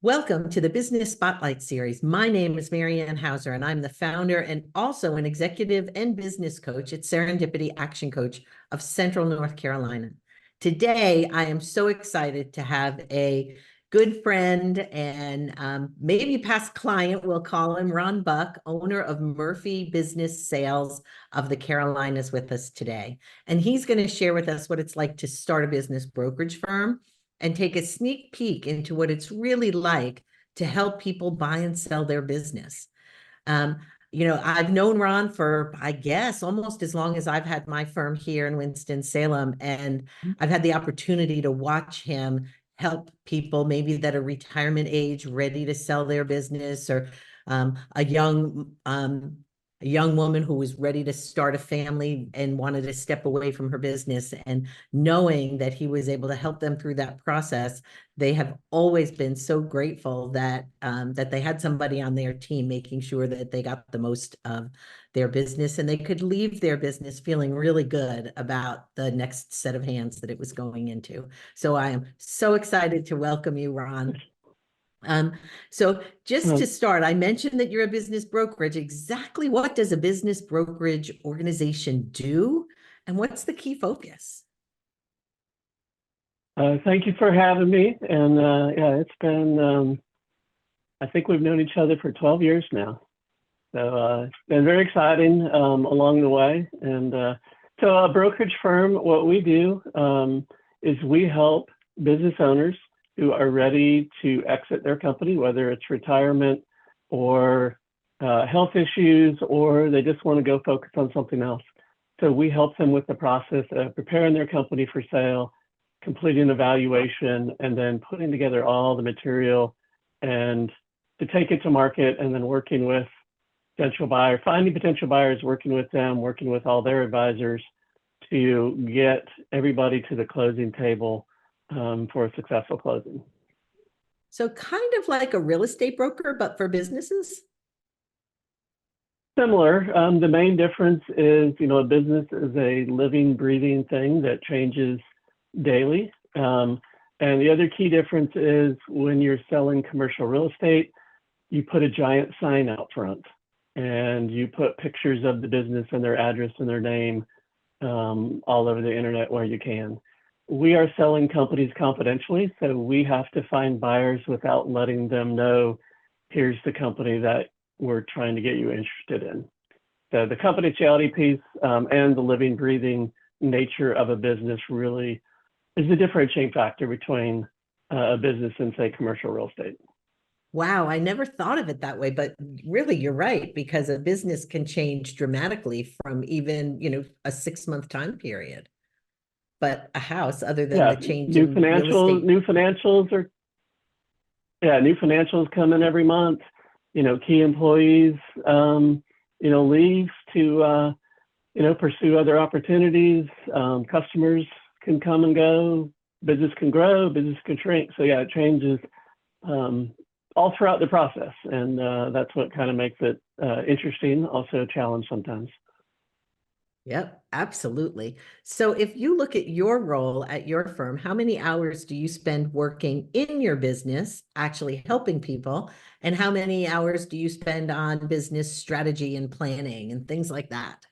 Welcome to the Business Spotlight Series. My name is Marianne Hauser, and I'm the founder and also an executive and business coach at Serendipity Action Coach of Central North Carolina. Today, I am so excited to have a good friend and maybe past client, we'll call him, r.buck, owner of Murphy Business Sales of the Carolinas, with us today. And he's going to share with us what it's like to start a business brokerage firm and take a sneak peek into what it's really like to help people buy and sell their business. I've known Ron for, I guess, almost as long as I've had my firm here in Winston-Salem, and I've had the opportunity to watch him help people maybe that are retirement age, ready to sell their business, or a young woman who was ready to start a family and wanted to step away from her business, and knowing that he was able to help them through that process, they have always been so grateful that that they had somebody on their team making sure that they got the most of their business and they could leave their business feeling really good about the next set of hands that it was going into. So I am so excited to welcome you, Ron. So just to start, I mentioned that you're a business brokerage. Exactly what does a business brokerage organization do, and what's the key focus? Thank you for having me. And yeah, it's been, I think we've known each other for 12 years now. So it's been very exciting along the way. And so a brokerage firm, what we do is we help business owners who are ready to exit their company, whether it's retirement or health issues, or they just want to go focus on something else. So we help them with the process of preparing their company for sale, completing evaluation, and then putting together all the material and to take it to market, and then working with potential buyers, finding potential buyers, working with them, working with all their advisors to get everybody to the closing table for a successful closing. So kind of like a real estate broker, but for businesses? Similar. The main difference is, a business is a living, breathing thing that changes daily. And the other key difference is when you're selling commercial real estate, you put a giant sign out front and you put pictures of the business and their address and their name all over the internet where you can. We are selling companies confidentially, so we have to find buyers without letting them know, here's the company that we're trying to get you interested in. So the confidentiality piece and the living, breathing nature of a business really is the differentiating factor between a business and, say, commercial real estate. Wow, I never thought of it that way, but really you're right, because a business can change dramatically from even, a 6-month time period. But a house, other than the change in real estate. New financials come in every month. Key employees, leave to, pursue other opportunities. Customers can come and go. Business can grow. Business can shrink. So yeah, it changes all throughout the process, and that's what kind of makes it interesting. Also a challenge sometimes. Yep, absolutely. So if you look at your role at your firm, how many hours do you spend working in your business, actually helping people? And how many hours do you spend on business strategy and planning and things like that?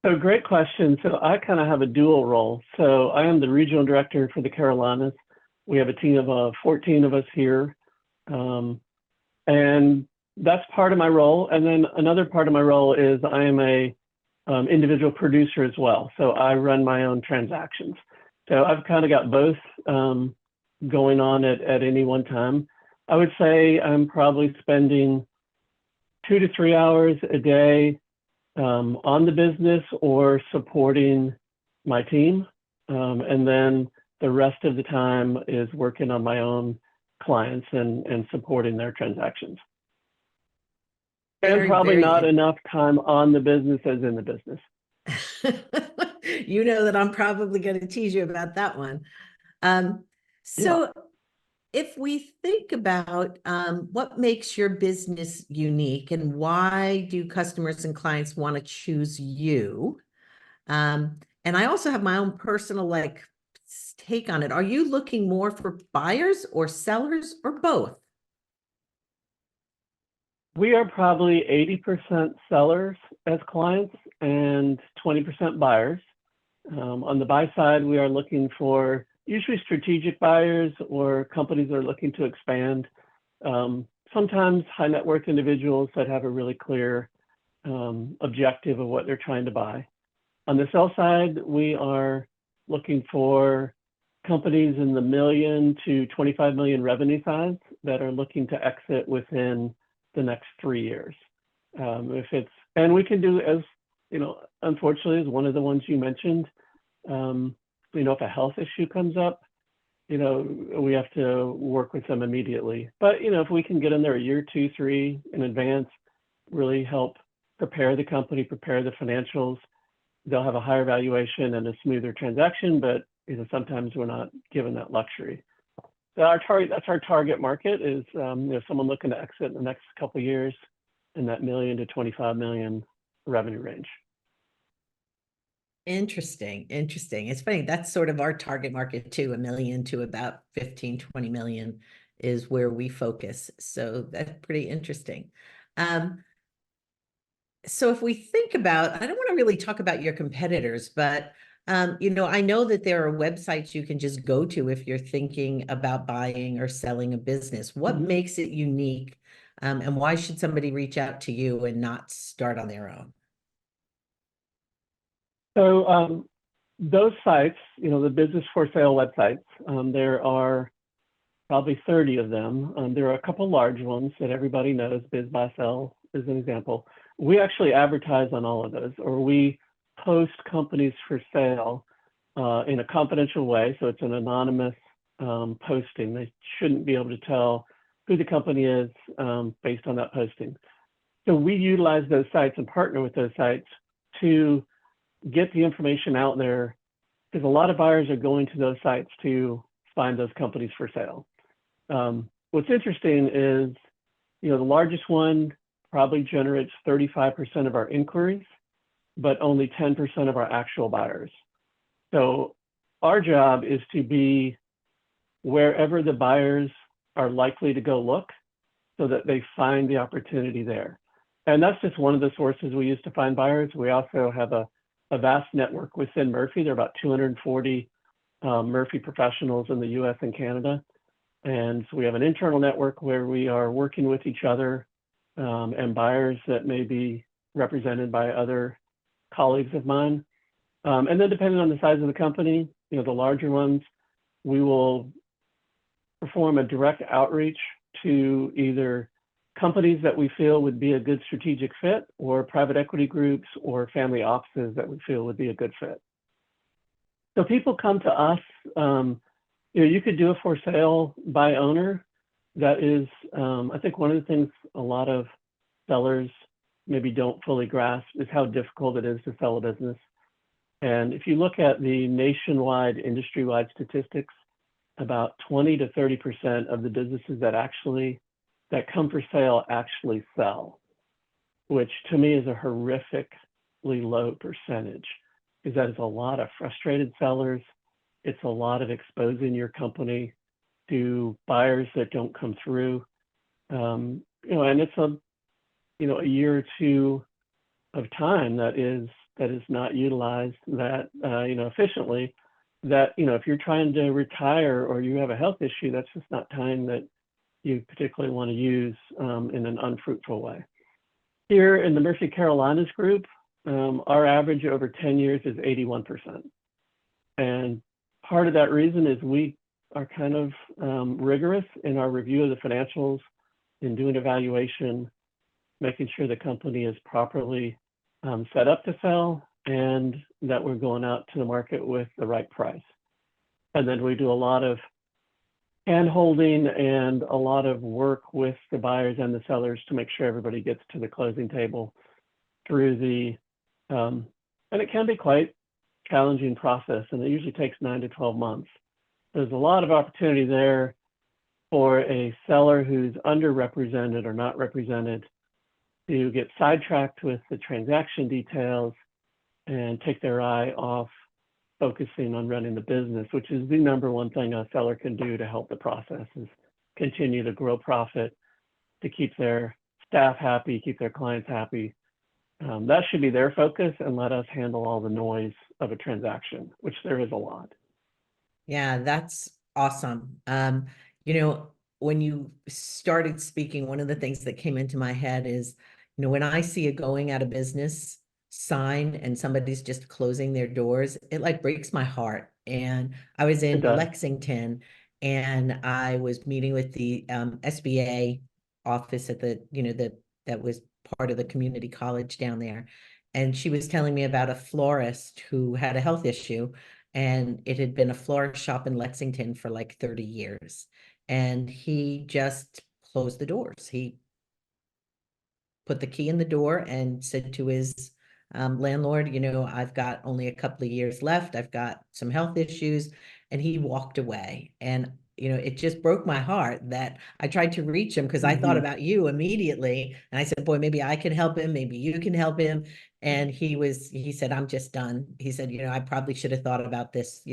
So great question. So I kind of have a dual role. So I am the regional director for the Carolinas. We have a team of 14 of us here. And that's part of my role. And then another part of my role is I am a individual producer as well. So I run my own transactions. So I've kind of got both going on at any one time. I would say I'm probably spending 2 to 3 hours a day on the business or supporting my team. And then the rest of the time is working on my own clients and supporting their transactions. And probably not enough time on the business as in the business. You know that I'm probably going to tease you about that one. If we think about what makes your business unique and why do customers and clients want to choose you? And I also have my own personal take on it. Are you looking more for buyers or sellers or both? We are probably 80% sellers as clients and 20% buyers. On the buy side, we are looking for usually strategic buyers or companies that are looking to expand. Sometimes high net worth individuals that have a really clear objective of what they're trying to buy. On the sell side, we are looking for companies in the million to 25 million revenue size that are looking to exit within the next 3 years. And we can do, as you know, unfortunately, as one of the ones you mentioned, if a health issue comes up, we have to work with them immediately. But if we can get in there a year, 2, 3 in advance, really help prepare the company, prepare the financials, they'll have a higher valuation and a smoother transaction. But sometimes we're not given that luxury. So that's our target market is someone looking to exit in the next couple of years in that million to 25 million revenue range. Interesting. It's funny. That's sort of our target market too. 1 million to about 15, 20 million is where we focus. So that's pretty interesting. So if we think about, I don't want to really talk about your competitors, but I know that there are websites you can just go to if you're thinking about buying or selling a business. What makes it unique, and why should somebody reach out to you and not start on their own? So those sites, the business for sale websites, there are probably 30 of them. There are a couple large ones that everybody knows. Biz Buy Sell is an example. We actually advertise on all of those, or we post companies for sale in a confidential way. So it's an anonymous posting. They shouldn't be able to tell who the company is based on that posting. So we utilize those sites and partner with those sites to get the information out there, because a lot of buyers are going to those sites to find those companies for sale. What's interesting is, the largest one probably generates 35% of our inquiries, but only 10% of our actual buyers. So our job is to be wherever the buyers are likely to go look so that they find the opportunity there. And that's just one of the sources we use to find buyers. We also have a vast network within Murphy. There are about 240 Murphy professionals in the US and Canada. And so we have an internal network where we are working with each other and buyers that may be represented by other colleagues of mine. And then depending on the size of the company, the larger ones, we will perform a direct outreach to either companies that we feel would be a good strategic fit, or private equity groups or family offices that we feel would be a good fit. So people come to us, you could do a for sale by owner. That is, I think one of the things a lot of sellers maybe don't fully grasp is how difficult it is to sell a business. And if you look at the nationwide, industry-wide statistics, about 20 to 30% of the businesses that come for sale actually sell, which to me is a horrifically low percentage, because that is a lot of frustrated sellers. It's a lot of exposing your company to buyers that don't come through. And it's a year or two of time that is not utilized that efficiently. That if you're trying to retire or you have a health issue, that's just not time that you particularly want to use in an unfruitful way. Here in the Murphy Carolinas group, our average over 10 years is 81%. And part of that reason is we are kind of rigorous in our review of the financials, in doing evaluation, making sure the company is properly set up to sell, and that we're going out to the market with the right price. And then we do a lot of hand-holding and a lot of work with the buyers and the sellers to make sure everybody gets to the closing table through the, and it can be quite challenging process, and it usually takes 9 to 12 months. There's a lot of opportunity there for a seller who's underrepresented or not represented to get sidetracked with the transaction details and take their eye off focusing on running the business, which is the number one thing a seller can do to help the process, is continue to grow profit, to keep their staff happy, keep their clients happy. That should be their focus, and let us handle all the noise of a transaction, which there is a lot. Yeah, that's awesome. When you started speaking, one of the things that came into my head is, when I see a going out of business sign and somebody's just closing their doors, it like breaks my heart. And I was It in does. Lexington and I was meeting with the SBA office at that was part of the community college down there. And she was telling me about a florist who had a health issue, and it had been a florist shop in Lexington for like 30 years. And he just closed the doors. He put the key in the door and said to his landlord, I've got only a couple of years left. I've got some health issues. And he walked away. And, it just broke my heart that I tried to reach him because I thought about you immediately. And I said, boy, maybe I can help him. Maybe you can help him. And he said, I'm just done. He said, I probably should have thought about this,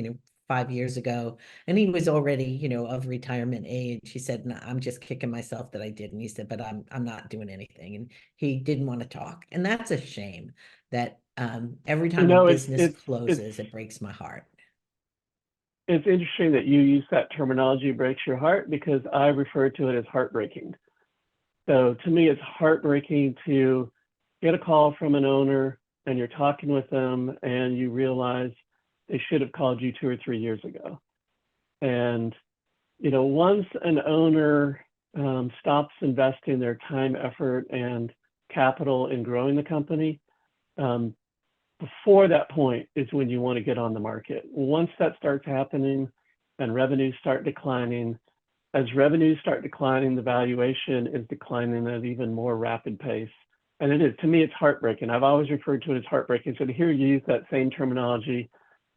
5 years ago. And he was already, of retirement age. He said, no, I'm just kicking myself that I didn't. He said, but I'm not doing anything. And he didn't want to talk. And that's a shame that every time a business closes, it breaks my heart. It's interesting that you use that terminology, breaks your heart, because I refer to it as heartbreaking. So to me, it's heartbreaking to get a call from an owner and you're talking with them and you realize they should have called you 2 or 3 years ago. And, once an owner stops investing their time, effort, and capital in growing the company, before that point is when you want to get on the market. Once that starts happening and revenues start declining, as revenues start declining, the valuation is declining at an even more rapid pace. And it is, to me, it's heartbreaking. I've always referred to it as heartbreaking. So to hear you use that same terminology,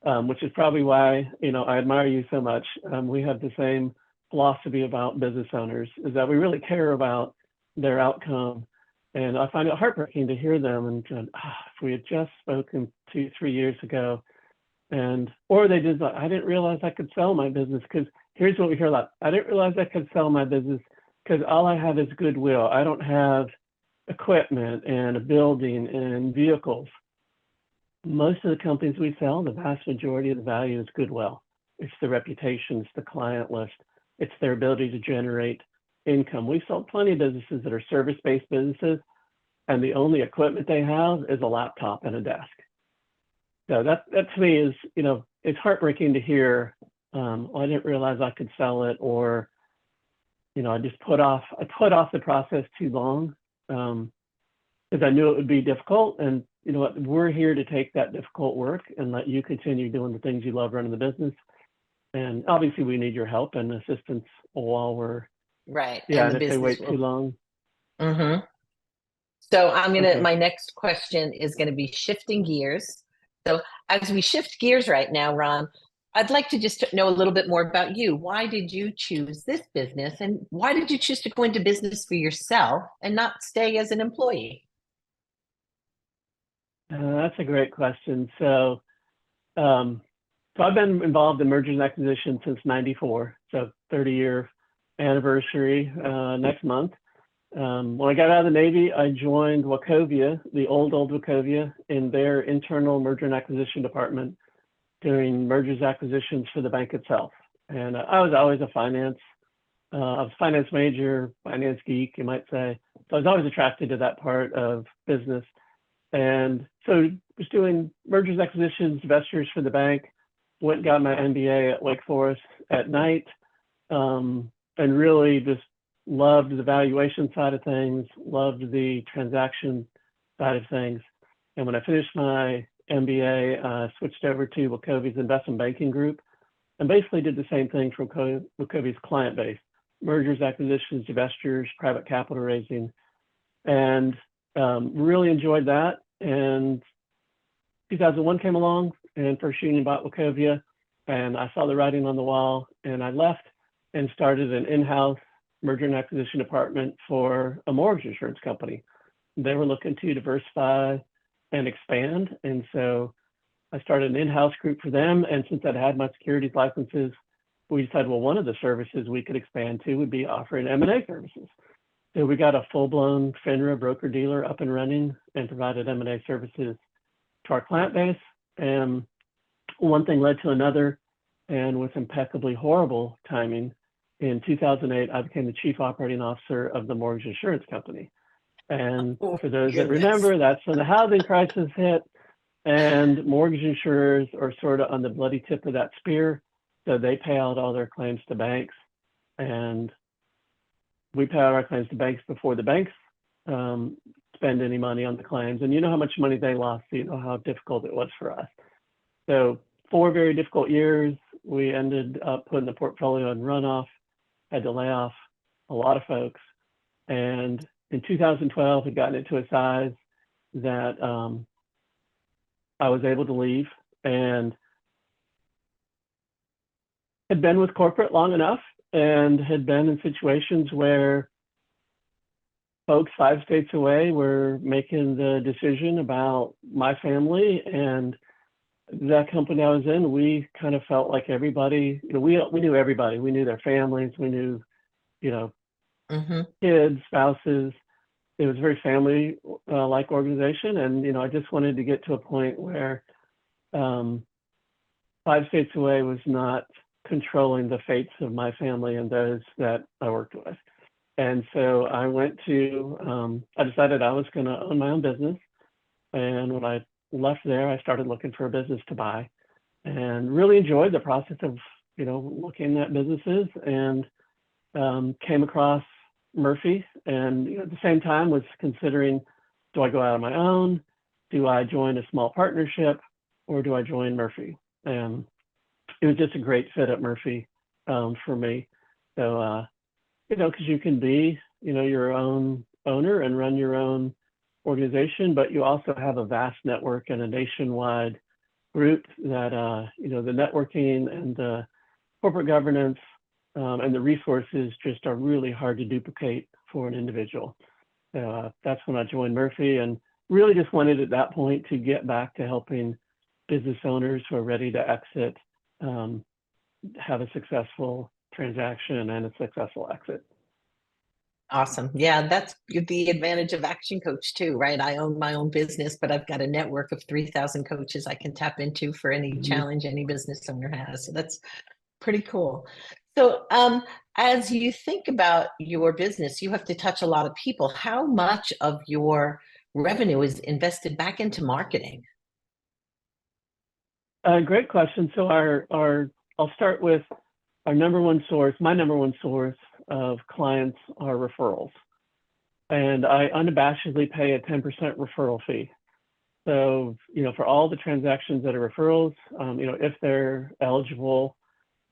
which is probably why, I admire you so much. We have the same philosophy about business owners, is that we really care about their outcome. And I find it heartbreaking to hear them and if we had just spoken 2, 3 years ago, or they just like, I didn't realize I could sell my business, because here's what we hear a lot. I didn't realize I could sell my business because all I have is goodwill. I don't have equipment and a building and vehicles. Most of the companies we sell, the vast majority of the value is goodwill. It's the reputation, it's the client list, it's their ability to generate income. We sell plenty of businesses that are service-based businesses, and the only equipment they have is a laptop and a desk. So that to me is, it's heartbreaking to hear, I didn't realize I could sell it, or, I put off the process too long because I knew it would be difficult. And you know what, we're here to take that difficult work and let you continue doing the things you love running the business. And obviously we need your help and assistance while we're right. Yeah, And and the if they wait business too will. long. Mm-hmm. So Okay. my next question is gonna be shifting gears. So as we shift gears right now, Ron, I'd like to just know a little bit more about you. Why did you choose this business, and why did you choose to go into business for yourself and not stay as an employee? That's a great question. So I've been involved in mergers and acquisitions since '94, so 30-year anniversary next month. When I got out of the Navy, I joined Wachovia, the old Wachovia, in their internal merger and acquisition department, doing mergers and acquisitions for the bank itself. And I was always I was a finance major, finance geek, you might say. So I was always attracted to that part of business. And so I was doing mergers, acquisitions, divestitures for the bank, went and got my MBA at Wake Forest at night, and really just loved the valuation side of things, loved the transaction side of things. And when I finished my MBA, I switched over to Wachovia's investment banking group and basically did the same thing for Wachovia's client base: mergers, acquisitions, divestitures, private capital raising, and really enjoyed that. And 2001 came along and First Union bought Wachovia, and I saw the writing on the wall, and I left and started an in-house merger and acquisition department for a mortgage insurance company. They were looking to diversify and expand, and so I started an in-house group for them. And since I'd had my securities licenses, we decided, well, one of the services we could expand to would be offering M&A services. So we got a full-blown FINRA broker-dealer up and running and provided M&A services to our client base. And one thing led to another. And with impeccably horrible timing, in 2008, I became the chief operating officer of the mortgage insurance company. And for those that remember, that's when the housing crisis hit, and mortgage insurers are sort of on the bloody tip of that spear. So they pay out all their claims to banks, and we pay out our claims to banks before the banks spend any money on the claims. And you know how much money they lost, so you know how difficult it was for us. So 4 very difficult years. We ended up putting the portfolio in runoff, had to lay off a lot of folks. And in 2012, had gotten it to a size that I was able to leave, and had been with corporate long enough and had been in situations where folks 5 states away were making the decision about my family. And that company I was in, we kind of felt like everybody, we knew everybody. We knew their families. We knew, kids, spouses. It was a very family like organization. And, I just wanted to get to a point where 5 states away was not controlling the fates of my family and those that I worked with. And so I I decided I was going to own my own business. And when I left there, I started looking for a business to buy, and really enjoyed the process of, looking at businesses, and came across Murphy. And at the same time was considering, do I go out on my own? Do I join a small partnership, or do I join Murphy? And it was just a great fit at Murphy for me. So, because you can be, your own owner and run your own organization, but you also have a vast network and a nationwide group that, the networking and the corporate governance and the resources just are really hard to duplicate for an individual. So that's when I joined Murphy, and really just wanted at that point to get back to helping business owners who are ready to exit have a successful transaction and a successful exit. Awesome. Yeah, that's the advantage of Action Coach too, right? I own my own business, but I've got a network of 3,000 coaches I can tap into for any challenge any business owner has. So that's pretty cool. So as you think about your business, you have to touch a lot of people. How much of your revenue is invested back into marketing? Great question. So I'll start with my number one source of clients are referrals. And I unabashedly pay a 10% referral fee. So, for all the transactions that are referrals, if they're eligible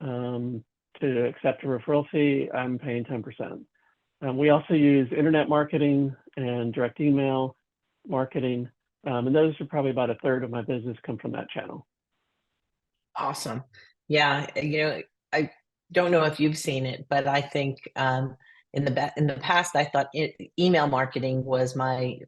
to accept a referral fee, I'm paying 10%. We also use internet marketing and direct email marketing. And those are probably about 1/3 of my business come from that channel. Awesome. Yeah, I don't know if you've seen it, but I think in the past, I thought email marketing was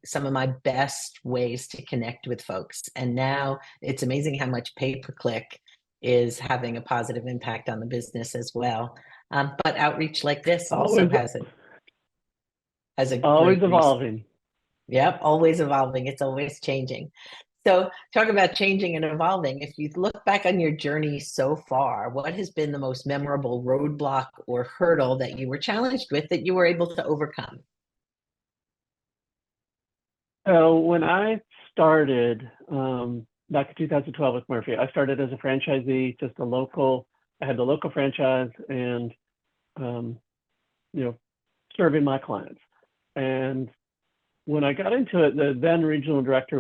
some of my best ways to connect with folks. And now it's amazing how much pay-per-click is having a positive impact on the business as well. But outreach like this also has a always great evolving. Yep, always evolving. It's always changing. So talk about changing and evolving. If you look back on your journey so far, what has been the most memorable roadblock or hurdle that you were challenged with that you were able to overcome? So when I started back in 2012 with Murphy, I started as a franchisee, I had the local franchise and, serving my clients. And when I got into it, the then regional director,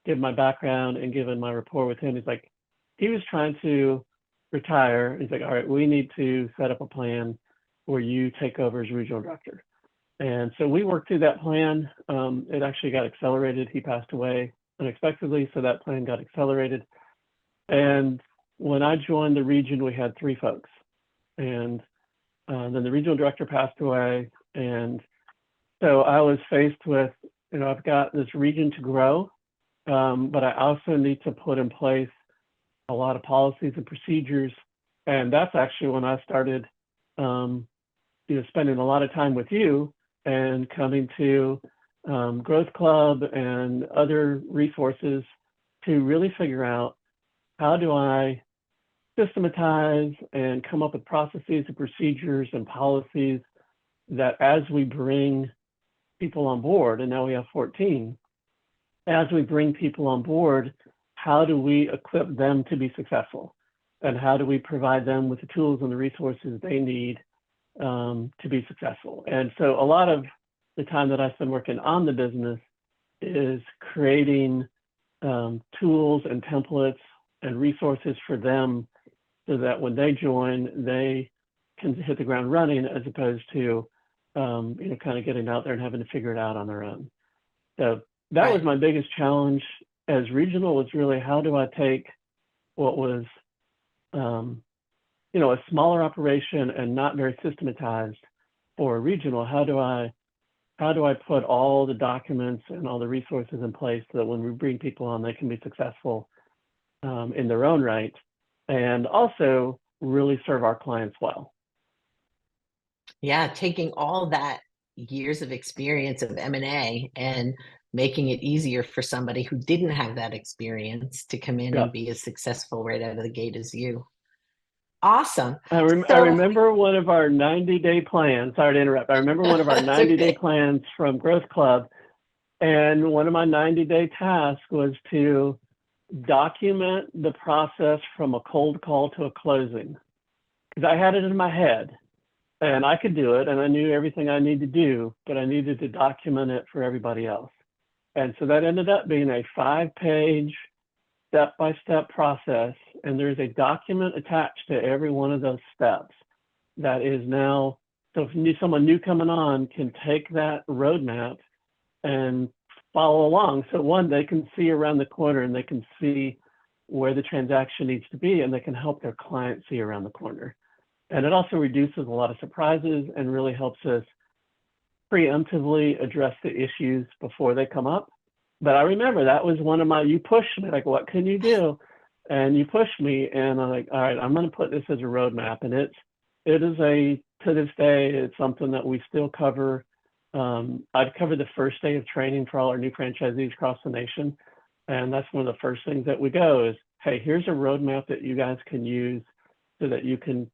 given my background and given my rapport with him, he was trying to retire. He's like, all right, we need to set up a plan where you take over as regional director. And so we worked through that plan. It actually got accelerated. He passed away unexpectedly, so that plan got accelerated. And when I joined the region, we had 3 folks. And then the regional director passed away. And so I was faced with, I've got this region to grow, but I also need to put in place a lot of policies and procedures. And that's actually when I started, spending a lot of time with you and coming to Growth Club and other resources to really figure out, how do I systematize and come up with processes and procedures and policies that, as we bring people on board, and now we have 14, as we bring people on board, how do we equip them to be successful? And how do we provide them with the tools and the resources they need to be successful? And so a lot of the time that I spend working on the business is creating tools and templates and resources for them, so that when they join, they can hit the ground running, as opposed to kind of getting out there and having to figure it out on their own. So that was my biggest challenge as regional, was really, how do I take what was a smaller operation and not very systematized for a regional? How do I put all the documents and all the resources in place so that when we bring people on, they can be successful in their own right, and also really serve our clients well? Yeah, taking all that years of experience of M&A and making it easier for somebody who didn't have that experience to come in and be as successful right out of the gate as you. Awesome. I remember one of our 90-day plans. Sorry to interrupt. I remember one of our 90-day plans from Growth Club. And one of my 90-day tasks was to document the process from a cold call to a closing. Because I had it in my head and I could do it, and I knew everything I needed to do, but I needed to document it for everybody else. And so that ended up being a 5-page step-by-step process, and there's a document attached to every one of those steps that is now, so if someone new coming on can take that roadmap and follow along. So one, they can see around the corner and they can see where the transaction needs to be, and they can help their client see around the corner. And it also reduces a lot of surprises and really helps us preemptively address the issues before they come up. But I remember that was one of my, you pushed me, like, what can you do? And you pushed me, and I'm like, all right, I'm going to put this as a roadmap. And it is to this day, it's something that we still cover. I've covered the first day of training for all our new franchisees across the nation. And that's one of the first things that we go is, hey, here's a roadmap that you guys can use so that you can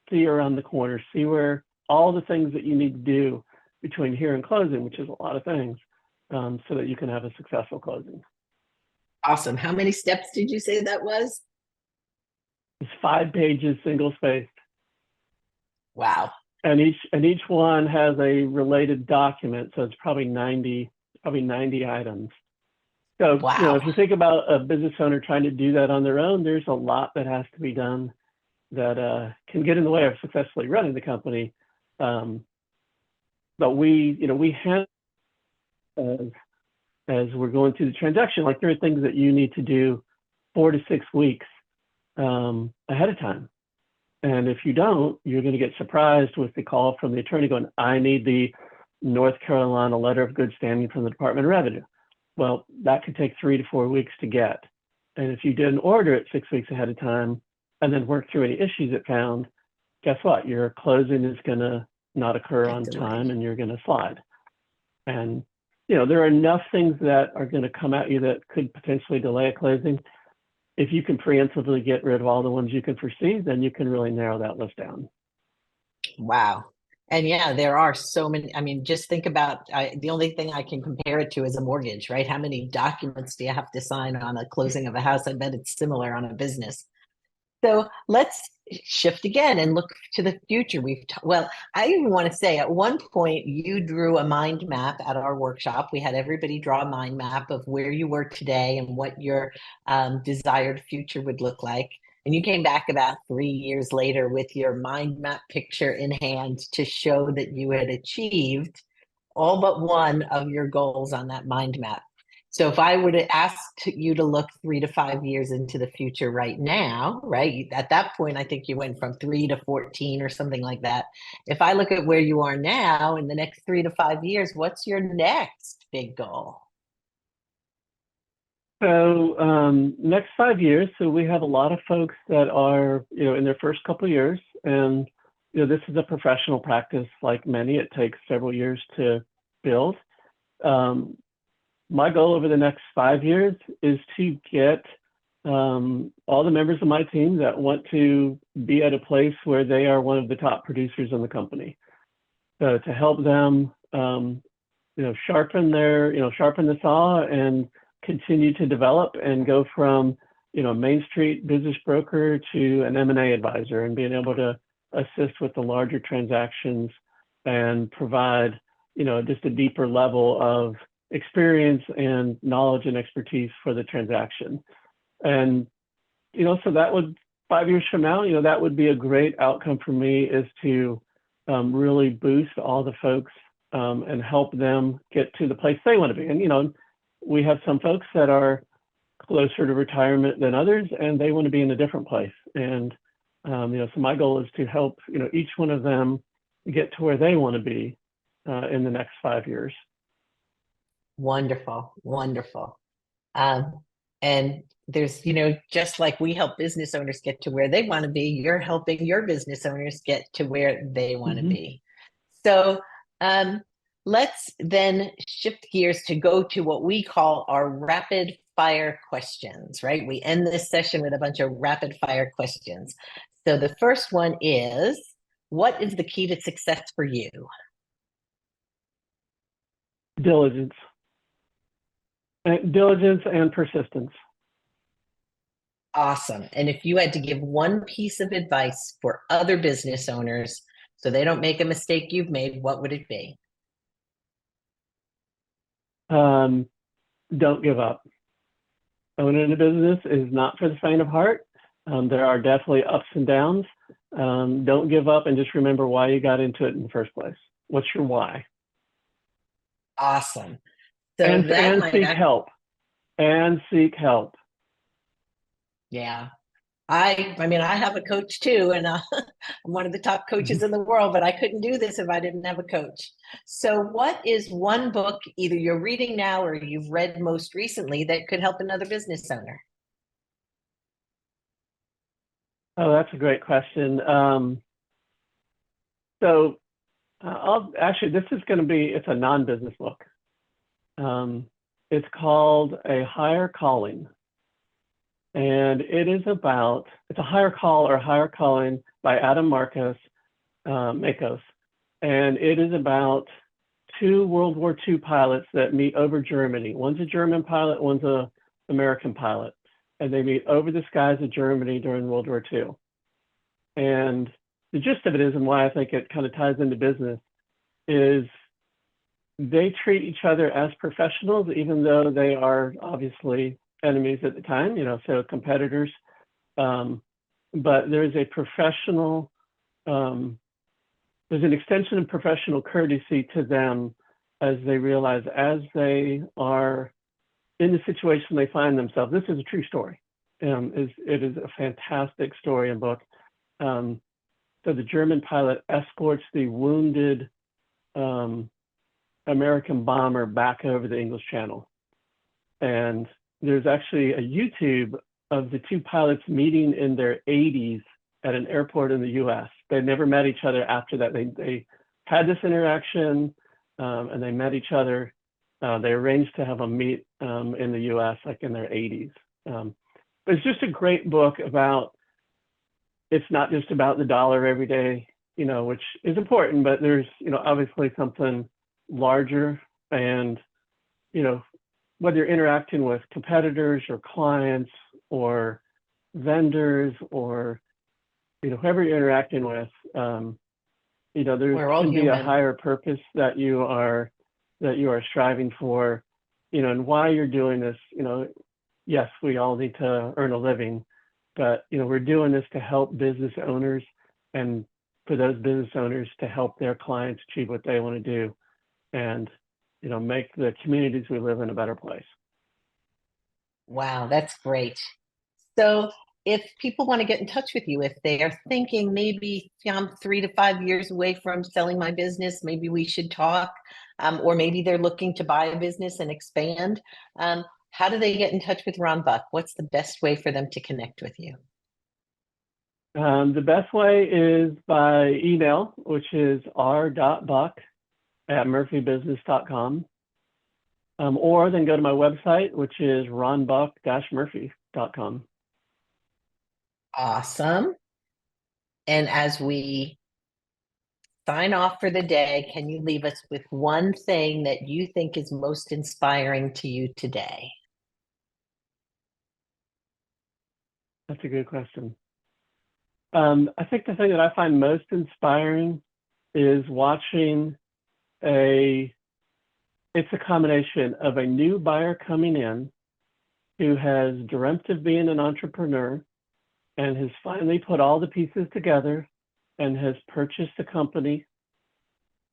see around the corner, see where all the things that you need to do between here and closing, which is a lot of things, so that you can have a successful closing. Awesome. How many steps did you say that was? It's 5 pages, single spaced. Wow. And each one has a related document, so it's probably 90 items. So if you think about a business owner trying to do that on their own, there's a lot that has to be done that can get in the way of successfully running the company. But we have, as we're going through the transaction, like, there are things that you need to do 4 to 6 weeks ahead of time. And if you don't, you're going to get surprised with the call from the attorney going, I need the North Carolina letter of good standing from the Department of Revenue. Well, that could take 3 to 4 weeks to get. And if you didn't order it 6 weeks ahead of time and then work through any issues it found, guess what? Your closing is going to not occur on time, and you're going to slide. And, there are enough things that are going to come at you that could potentially delay a closing. If you can preemptively get rid of all the ones you can foresee, then you can really narrow that list down. Wow. And yeah, there are so many. I mean, just think about, the only thing I can compare it to is a mortgage, right? How many documents do you have to sign on a closing of a house? I bet it's similar on a business. So let's shift again and look to the future. I even want to say, at one point you drew a mind map at our workshop. We had everybody draw a mind map of where you were today and what your desired future would look like. And you came back about 3 years later with your mind map picture in hand to show that you had achieved all but one of your goals on that mind map. So if I were to ask you to look 3 to 5 years into the future right now, right? At that point, I think you went from 3 to 14 or something like that. If I look at where you are now in the next 3 to 5 years, what's your next big goal? So next 5 years, so we have a lot of folks that are, in their first couple of years, and this is a professional practice. Like many, it takes several years to build. My goal over the next 5 years is to get all the members of my team that want to be at a place where they are one of the top producers in the company. So to help them, sharpen the saw and continue to develop and go from, Main Street business broker to an M&A advisor, and being able to assist with the larger transactions and provide, just a deeper level of experience and knowledge and expertise for the transaction. And, so that would, 5 years from now, that would be a great outcome for me, is to really boost all the folks and help them get to the place they want to be. And, we have some folks that are closer to retirement than others, and they want to be in a different place. And, so my goal is to help, each one of them get to where they want to be in the next 5 years. Wonderful, wonderful. And there's, just like we help business owners get to where they want to be, you're helping your business owners get to where they want to be. So let's then shift gears to go to what we call our rapid fire questions, right? We end this session with a bunch of rapid fire questions. So the first one is, what is the key to success for you? Diligence. Diligence and persistence. Awesome. And if you had to give one piece of advice for other business owners so they don't make a mistake you've made, what would it be? Don't give up. Owning a business is not for the faint of heart. There are definitely ups and downs. Don't give up, and just remember why you got into it in the first place. What's your why? Awesome. So and seek help. And seek help. Yeah. I mean, I have a coach too, and I'm one of the top coaches in the world, but I couldn't do this if I didn't have a coach. So what is one book either you're reading now or you've read most recently that could help another business owner? Oh, that's a great question. So this is going to be, it's a non-business book. It's called A Higher Calling. And it's a higher call or higher calling by Adam Makos. And it is about two World War II pilots that meet over Germany. One's a German pilot, one's an American pilot. And they meet over the skies of Germany during World War II. And the gist of it is, and why I think it kind of ties into business, is they treat each other as professionals, even though they are obviously enemies at the time, so competitors. But there's a professional, there's an extension of professional courtesy to them as they realize, as they are in the situation they find themselves. This is a true story. It is a fantastic story and book. So the German pilot escorts the wounded American bomber back over the English Channel. And there's actually a YouTube of the two pilots meeting in their 80s at an airport in the US. They never met each other after that. They had this interaction and they met each other. They arranged to have a meet in the US, like in their 80s. But it's just a great book about, it's not just about the dollar every day, which is important, but there's, obviously something larger. And, whether you're interacting with competitors or clients or vendors or, whoever you're interacting with, there can be a higher purpose that you are striving for, and why you're doing this. Yes, we all need to earn a living, but, we're doing this to help business owners, and for those business owners to help their clients achieve what they want to do, and make the communities we live in a better place. Wow, that's great. So if people want to get in touch with you, if they are thinking maybe I'm 3 to 5 years away from selling my business, maybe we should talk, or maybe they're looking to buy a business and expand, how do they get in touch with r.buck? What's the best way for them to connect with you? The best way is by email, which is r.buck@murphybusiness.com. Or then go to my website, which is ronbuck-murphy.com. Awesome. And as we sign off for the day, can you leave us with one thing that you think is most inspiring to you today? That's a good question. I think the thing that I find most inspiring is watching it's a combination of a new buyer coming in who has dreamt of being an entrepreneur and has finally put all the pieces together and has purchased a company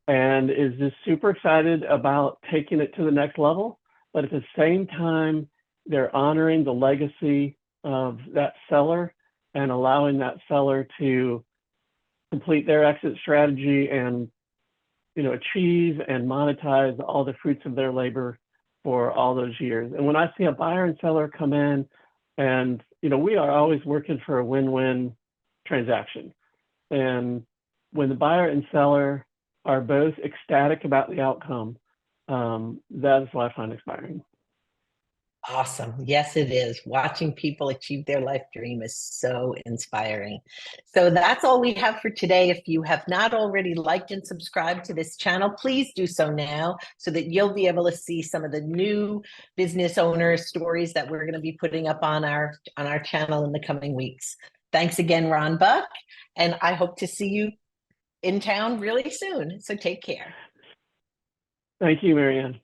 and is just super excited about taking it to the next level. But at the same time, they're honoring the legacy of that seller and allowing that seller to complete their exit strategy and achieve and monetize all the fruits of their labor for all those years. And when I see a buyer and seller come in, and we are always working for a win-win transaction. And when the buyer and seller are both ecstatic about the outcome, that is what I find inspiring. Awesome. Yes, it is. Watching people achieve their life dream is so inspiring. So that's all we have for today. If you have not already liked and subscribed to this channel, please do so now so that you'll be able to see some of the new business owner stories that we're going to be putting up on our channel in the coming weeks. Thanks again, r.buck, and I hope to see you in town really soon. So take care. Thank you, Marianne.